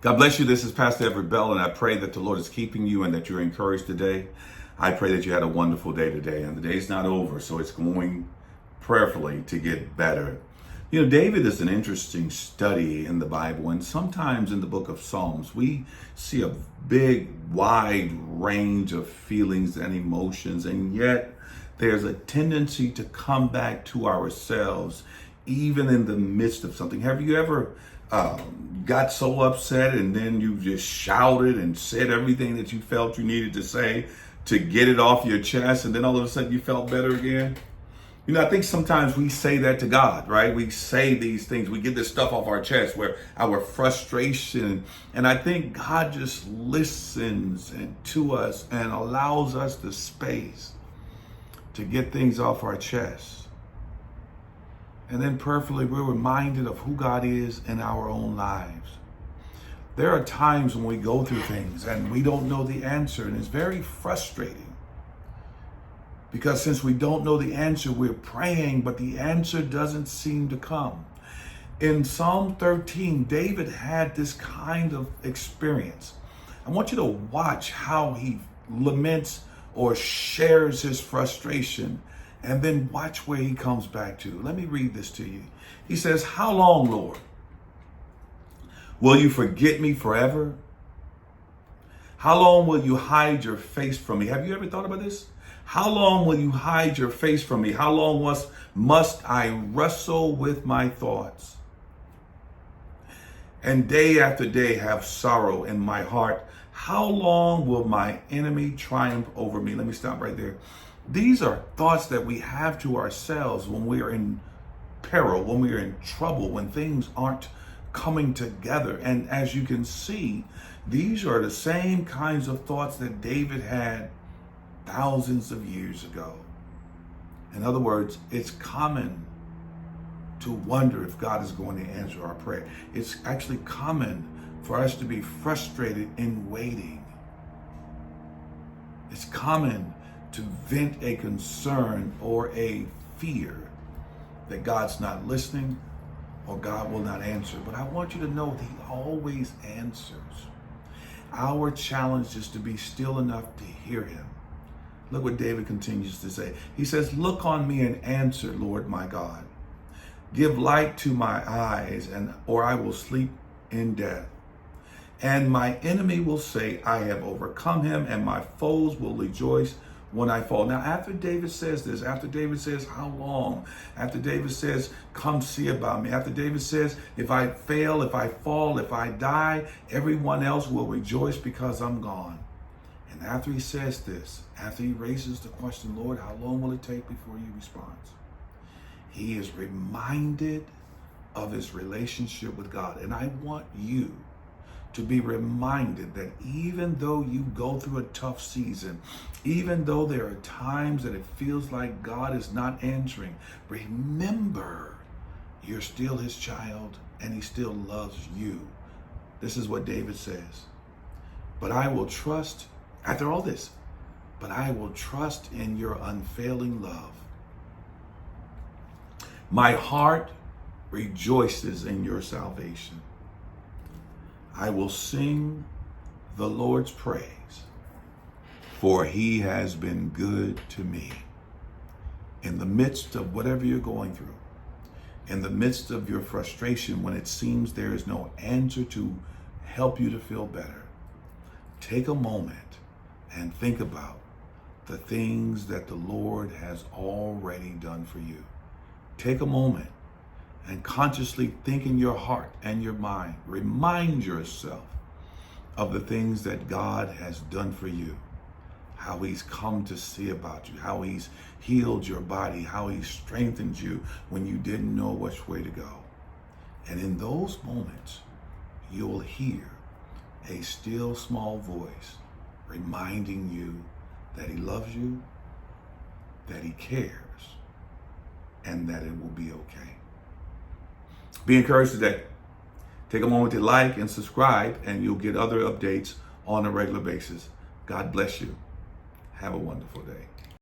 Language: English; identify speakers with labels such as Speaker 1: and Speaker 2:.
Speaker 1: God bless you. This is Pastor Everett Bell, and I pray that the Lord is keeping you and that you're encouraged today. I pray that you had a wonderful day today, and the day's not over, so it's going prayerfully to get better. You know, David is an interesting study in the Bible, and sometimes in the book of Psalms, we see a big, wide range of feelings and emotions, and yet there's a tendency to come back to ourselves even in the midst of something. Have you ever got so upset and then you just shouted and said everything that you felt you needed to say to get it off your chest, and then all of a sudden you felt better again? You know, I think sometimes we say that to God, right? We say these things, we get this stuff off our chest, where our frustration, and I think God just listens to us and allows us the space to get things off our chest. And then prayerfully, we're reminded of who God is in our own lives. There are times when we go through things and we don't know the answer, and it's very frustrating. Because since we don't know the answer, we're praying, but the answer doesn't seem to come. In Psalm 13, David had this kind of experience. I want you to watch how he laments or shares his frustration, and then watch where he comes back to. Let me read this to you. He says, "How long, Lord? Will you forget me forever? How long will you hide your face from me?" Have you ever thought about this? How long will you hide your face from me? How long must I wrestle with my thoughts? And day after day have sorrow in my heart. How long will my enemy triumph over me? Let me stop right there. These are thoughts that we have to ourselves when we are in peril, when we are in trouble, when things aren't coming together. And as you can see, these are the same kinds of thoughts that David had thousands of years ago. In other words, it's common to wonder if God is going to answer our prayer. It's actually common for us to be frustrated in waiting. It's common to vent a concern or a fear that God's not listening or God will not answer. But I want you to know that He always answers. Our challenge is to be still enough to hear Him. Look what David continues to say. He says, "Look on me and answer, Lord my God. Give light to my eyes, or I will sleep in death. And my enemy will say, I have overcome him, and my foes will rejoice when I fall." Now, after David says this, after David says, "How long?" After David says, "Come see about me." After David says, "If I fail, if I fall, if I die, everyone else will rejoice because I'm gone." And after he says this, after he raises the question, "Lord, how long will it take before you respond?" he is reminded of his relationship with God. And I want you to be reminded that even though you go through a tough season, even though there are times that it feels like God is not answering, remember you're still His child and He still loves you. This is what David says. "But I will trust," after all this, "but I will trust in your unfailing love. My heart rejoices in your salvation. I will sing the Lord's praise, for He has been good to me." In the midst of whatever you're going through, in the midst of your frustration, when it seems there is no answer to help you to feel better, take a moment and think about the things that the Lord has already done for you. Take a moment and consciously think in your heart and your mind. Remind yourself of the things that God has done for you, how He's come to see about you, how He's healed your body, how He strengthened you when you didn't know which way to go. And in those moments, you'll hear a still small voice reminding you that He loves you, that He cares, and that it will be okay. Be encouraged today. Take a moment to like and subscribe, and you'll get other updates on a regular basis. God bless you. Have a wonderful day.